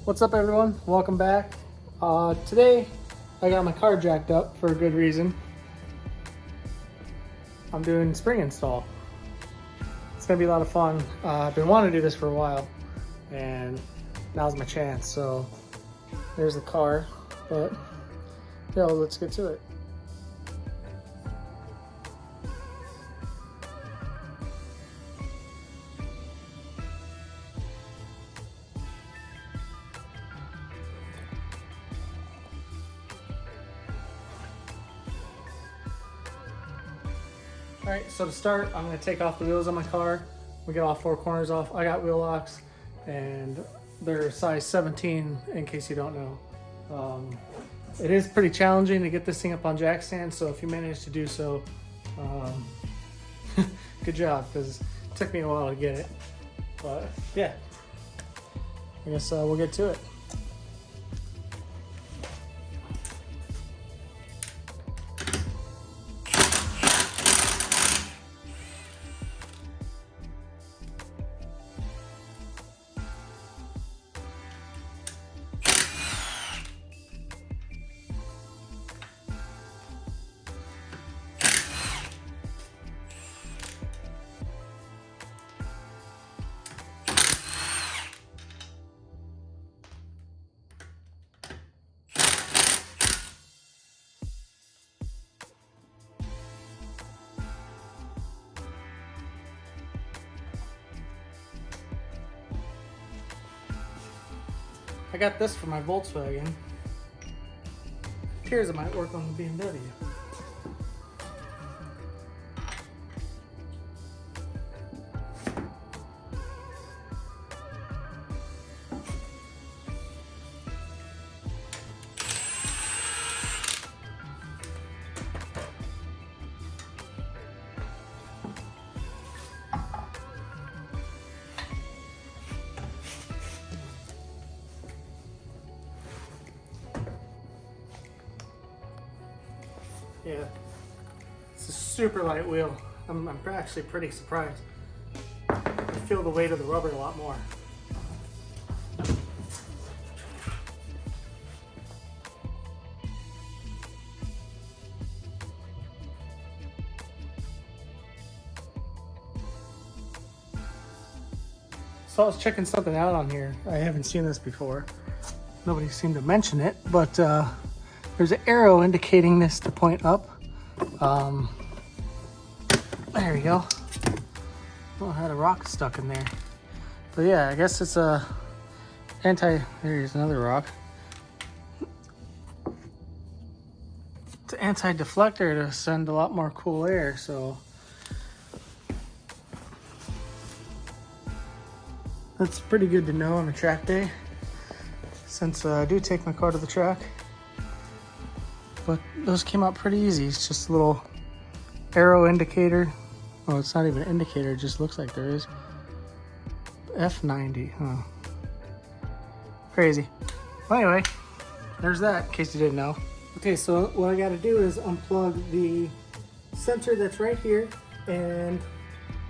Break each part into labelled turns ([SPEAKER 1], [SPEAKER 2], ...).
[SPEAKER 1] What's up, everyone? Welcome back. Today I got my car jacked up for a good reason. I'm doing spring install. It's gonna be a lot of fun. I've been wanting to do this for a while and now's my chance. So there's the car, but yeah, let's get to it. All right, so to start, I'm gonna take off the wheels on my car. We get all four corners off. I got wheel locks and they're size 17 in case you don't know. It is pretty challenging to get this thing up on jack stand, so if you manage to do so, good job, because it took me a while to get it. But yeah, I guess we'll get to it. I got this for my Volkswagen. Appears it might work on the BMW. Yeah, it's a super light wheel. I'm actually pretty surprised. I feel the weight of the rubber a lot more. So I was checking something out on here. I haven't seen this before. Nobody seemed to mention it, but there's an arrow indicating this to point up. There we go. Oh, I had a rock stuck in there. But yeah, I guess it's a there's another rock. It's an anti-deflector to send a lot more cool air, so that's pretty good to know on a track day, since I do take my car to the track. But those came out pretty easy. It's just a little arrow indicator. Well, it's not even an indicator, it just looks like there is. F90, huh? Crazy. Well, anyway, there's that, in case you didn't know. Okay, so what I gotta do is unplug the sensor that's right here and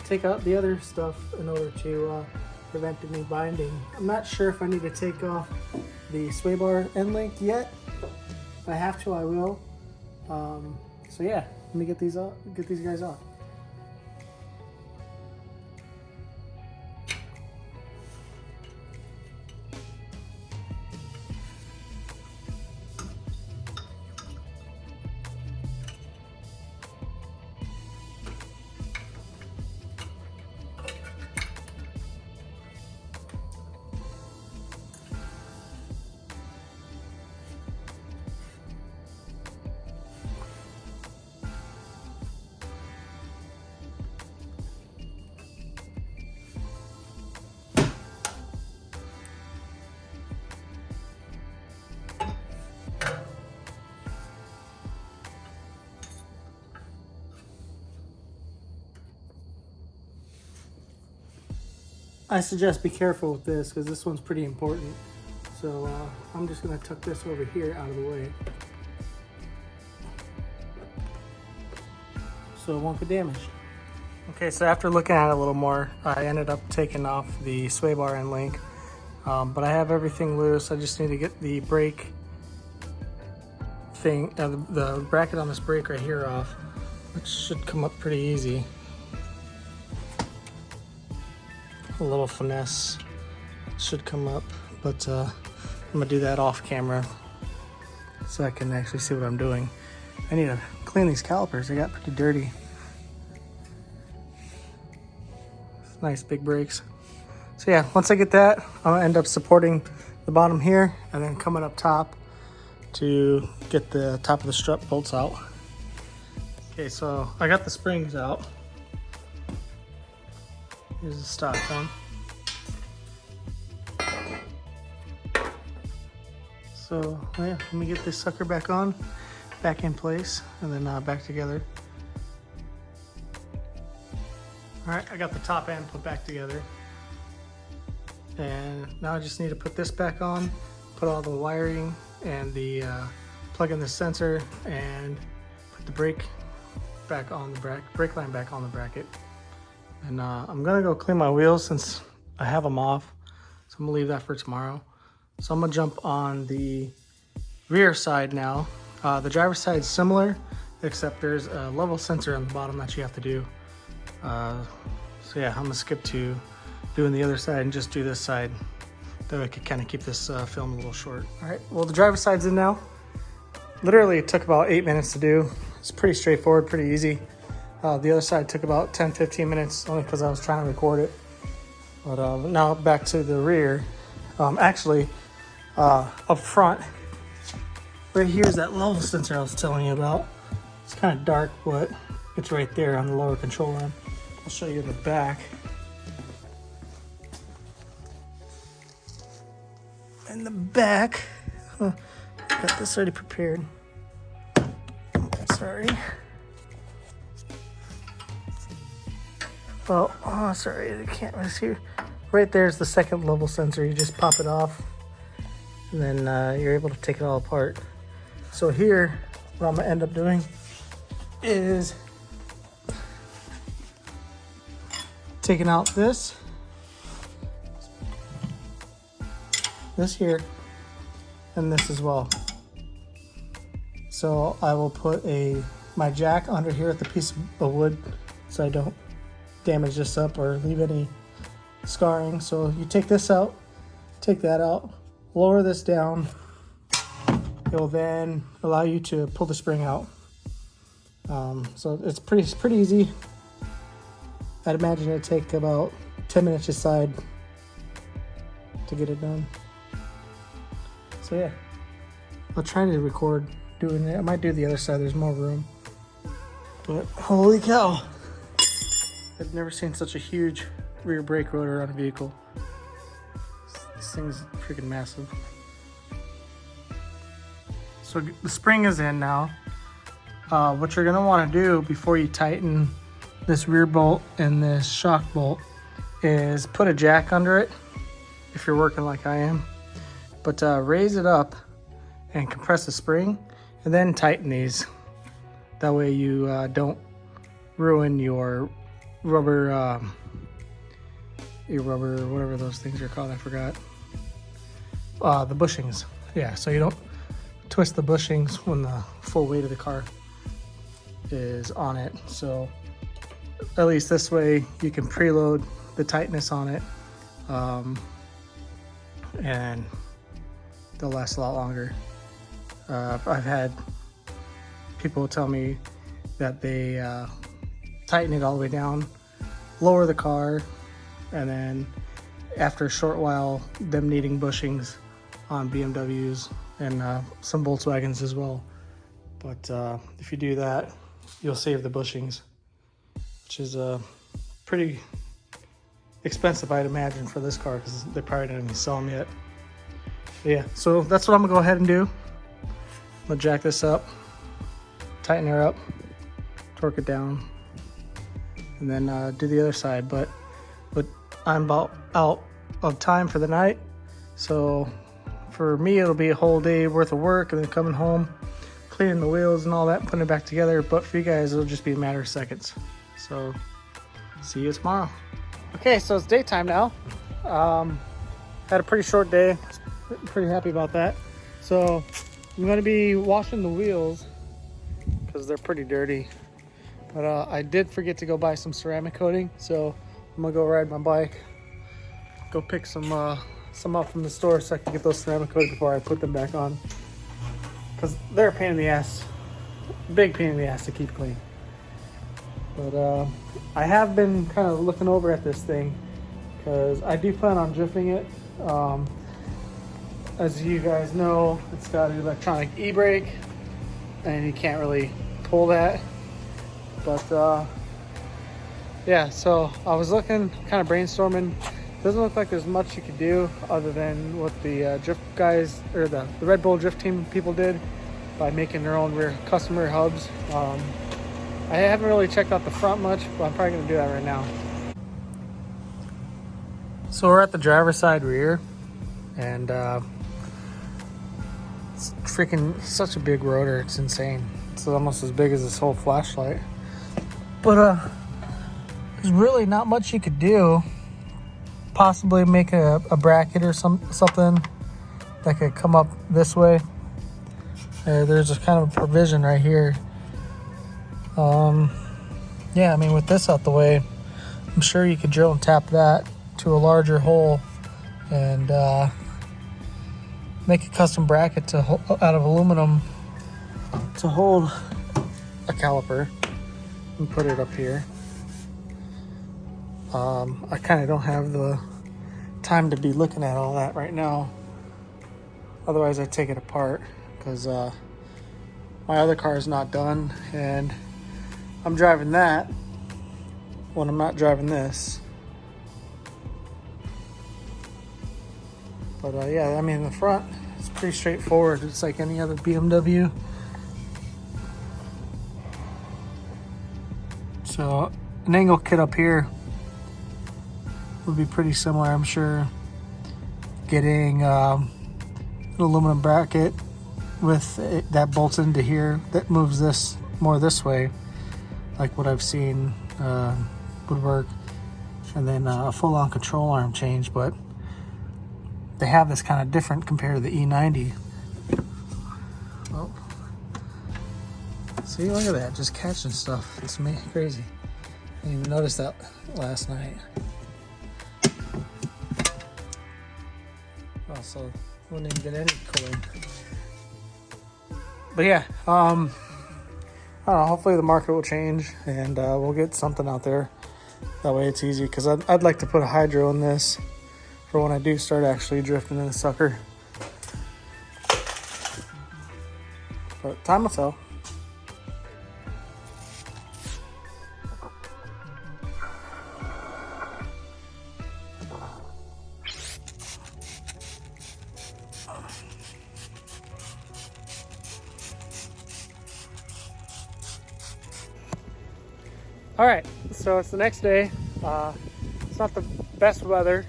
[SPEAKER 1] take out the other stuff in order to prevent me binding. I'm not sure if I need to take off the sway bar end link yet. If I have to, I will. So yeah, let me get these guys off. I suggest be careful with this because this one's pretty important. So I'm just gonna tuck this over here out of the way so it won't get damaged. Okay, so after looking at it a little more, I ended up taking off the sway bar end link. But I have everything loose. I just need to get the brake thing, the bracket on this brake right here off, which should come up pretty easy. A little finesse should come up, but I'm gonna do that off camera so I can actually see what I'm doing. I need to clean these calipers. They got pretty dirty. Nice big brakes. So yeah, once I get that, I'll end up supporting the bottom here and then coming up top to get the top of the strut bolts out. Okay, so I got the springs out. Here's the stock one. So yeah, let me get this sucker back on, back in place, and then back together. All right, I got the top end put back together. And now I just need to put this back on, put all the wiring and the plug in the sensor and put the brake back on the brake line back on the bracket. And I'm gonna go clean my wheels since I have them off. So I'm gonna leave that for tomorrow. So I'm gonna jump on the rear side now. The driver's side is similar, except there's a level sensor on the bottom that you have to do. So yeah, I'm gonna skip to doing the other side and just do this side. That way I could kind of keep this film a little short. All right, well the driver's side's in now. Literally it took about 8 minutes to do. It's pretty straightforward, pretty easy. The other side took about 10-15 minutes only because I was trying to record it. But now back to the rear. Actually, up front, right here is that level sensor I was telling you about. It's kind of dark, but it's right there on the lower control arm. I'll show you in the back. In the back, got this already prepared. Sorry. Oh, sorry, I can't really see. Right there's the second level sensor. You just pop it off, and then you're able to take it all apart. So here, what I'm gonna end up doing is taking out this here, and this as well. So I will put my jack under here with the piece of wood so I don't damage this up or leave any scarring. So you take this out, take that out, lower this down. It will then allow you to pull the spring out. So it's pretty easy. I'd imagine it'd take about 10 minutes each side to get it done. So yeah, I'll try to record doing it. I might do the other side, there's more room. But holy cow, I've never seen such a huge rear brake rotor on a vehicle. This thing's freaking massive. So the spring is in now. What you're gonna wanna do before you tighten this rear bolt and this shock bolt is put a jack under it if you're working like I am. But raise it up and compress the spring and then tighten these. That way you don't ruin your rubber, whatever those things are called, I forgot. The bushings. Yeah, so you don't twist the bushings when the full weight of the car is on it. So at least this way you can preload the tightness on it, and they'll last a lot longer. I've had people tell me that they tighten it all the way down, lower the car, and then after a short while, them needing bushings on BMWs and some Volkswagens as well. But if you do that, you'll save the bushings, which is pretty expensive, I'd imagine, for this car because they probably don't even sell them yet. But yeah, so that's what I'm gonna go ahead and do. I'm gonna jack this up, tighten her up, torque it down, and then do the other side. But I'm about out of time for the night, so for me it'll be a whole day worth of work and then coming home, cleaning the wheels and all that, putting it back together. But for you guys, it'll just be a matter of seconds. So see you tomorrow. Okay, so it's daytime now. Had a pretty short day. Pretty happy about that. So I'm gonna be washing the wheels because they're pretty dirty. But I did forget to go buy some ceramic coating, so I'm gonna go ride my bike, go pick some up from the store so I can get those ceramic coated before I put them back on. Because they're a pain in the ass, big pain in the ass to keep clean. But I have been kind of looking over at this thing because I do plan on drifting it. As you guys know, it's got an electronic e-brake and you can't really pull that. But yeah, so I was looking, kind of brainstorming. Doesn't look like there's much you could do other than what the drift guys, or the Red Bull drift team people did by making their own custom rear hubs. I haven't really checked out the front much, but I'm probably gonna do that right now. So we're at the driver's side rear, and it's freaking such a big rotor, it's insane. It's almost as big as this whole flashlight. But there's really not much you could do. Possibly make a bracket or something that could come up this way. There's a kind of a provision right here. Yeah, I mean, with this out the way, I'm sure you could drill and tap that to a larger hole and make a custom bracket out of aluminum to hold a caliper and put it up here. I kind of don't have the time to be looking at all that right now. Otherwise, I'd take it apart because my other car is not done and I'm driving that when I'm not driving this. But yeah, I mean, the front is pretty straightforward. It's like any other BMW. So an angle kit up here would be pretty similar, I'm sure. Getting an aluminum bracket with that bolts into here that moves this more this way, like what I've seen would work. And then a full-on control arm change, but they have this kind of different compared to the E90. Oh. See, look at that, just catching stuff. It's crazy. I didn't even notice that last night. Also, wouldn't even get any cooling. But yeah, I don't know, hopefully the market will change and we'll get something out there. That way it's easy, because I'd like to put a hydro in this for when I do start actually drifting in the sucker. But time will tell. All right, so it's the next day. It's not the best weather.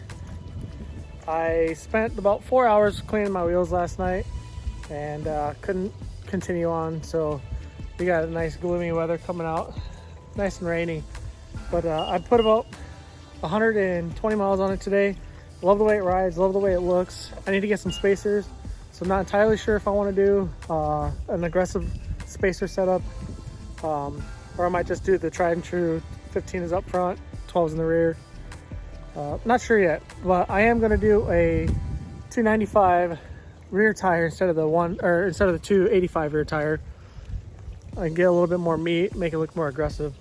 [SPEAKER 1] I spent about 4 hours cleaning my wheels last night and couldn't continue on. So we got a nice gloomy weather coming out, nice and rainy. But I put about 120 miles on it today. Love the way it rides, love the way it looks. I need to get some spacers. So I'm not entirely sure if I want to do an aggressive spacer setup. Or I might just do the tried and true 15 is up front, 12 is in the rear. Not sure yet, but I am going to do a 295 rear tire instead of the 285 rear tire. I can get a little bit more meat, make it look more aggressive.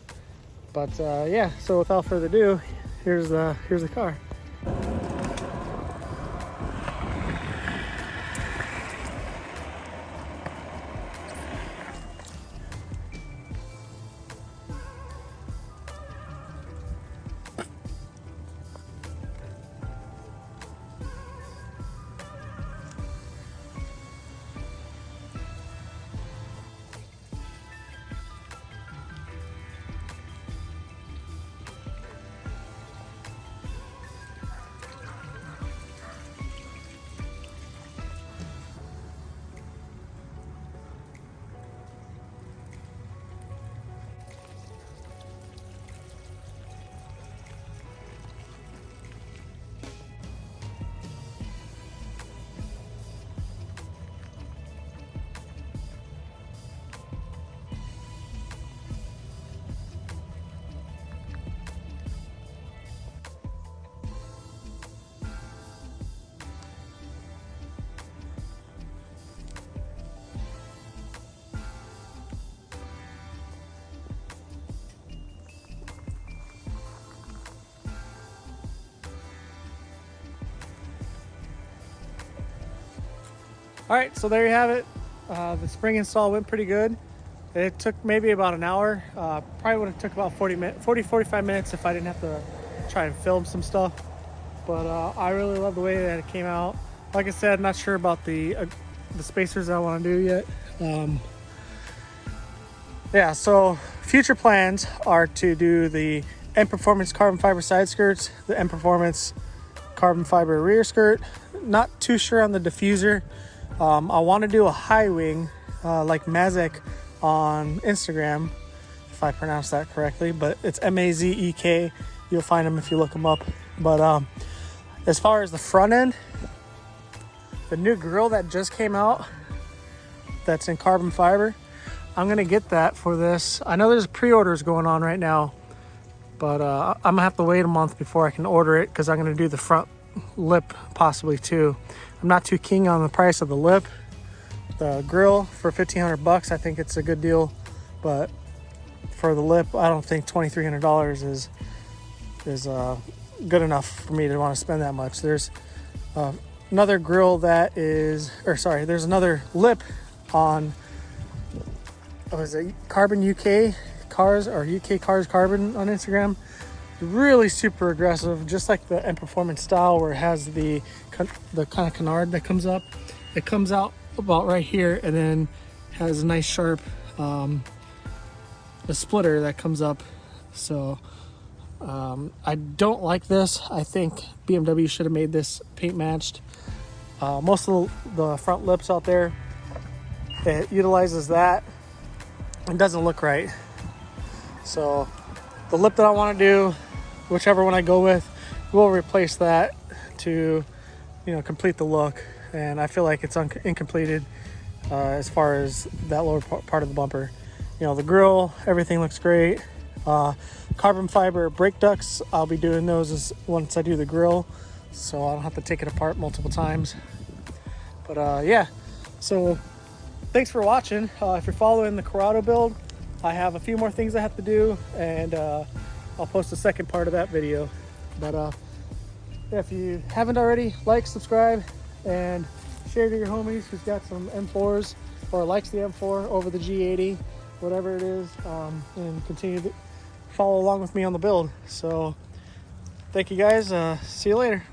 [SPEAKER 1] But yeah, so without further ado, here's the car. All right, so there you have it. The spring install went pretty good. It took maybe about an hour. Probably would have took about 45 minutes if I didn't have to try and film some stuff. But I really love the way that it came out. Like I said, I'm not sure about the spacers I want to do yet. Yeah, so future plans are to do the M Performance carbon fiber side skirts, the M Performance carbon fiber rear skirt. Not too sure on the diffuser. I want to do a high wing like Mazek on Instagram, if I pronounce that correctly, but it's Mazek. You'll find them if you look them up. But as far as the front end, the new grill that just came out that's in carbon fiber, I'm gonna get that for this. I know there's pre-orders going on right now, but I'm gonna have to wait a month before I can order it because I'm gonna do the front lip possibly too. I'm not too keen on the price of the lip. The grill for $1,500, I think it's a good deal, but for the lip, I don't think $2,300 is good enough for me to want to spend that much. There's another grill that is, or sorry, there's another lip on, what is it, Carbon UK Cars or UK Cars Carbon on Instagram. Really super aggressive, just like the M Performance style, where it has the kind of canard that comes up. It comes out about right here and then has a nice sharp a splitter that comes up. So I don't like this. I think BMW should have made this paint matched. Most of the front lips out there, it utilizes that. It doesn't look right. So the lip that I want to do, whichever one I go with, will replace that to, complete the look. And I feel like it's incompleted as far as that lower part of the bumper. The grill, everything looks great. Carbon fiber brake ducts, I'll be doing those once I do the grill, so I don't have to take it apart multiple times. But yeah, so thanks for watching. If you're following the Corrado build, I have a few more things I have to do, and I'll post the second part of that video. But yeah, if you haven't already, like, subscribe, and share to your homies who's got some M4s or likes the M4 over the G80, whatever it is, and continue to follow along with me on the build. So thank you guys. See you later.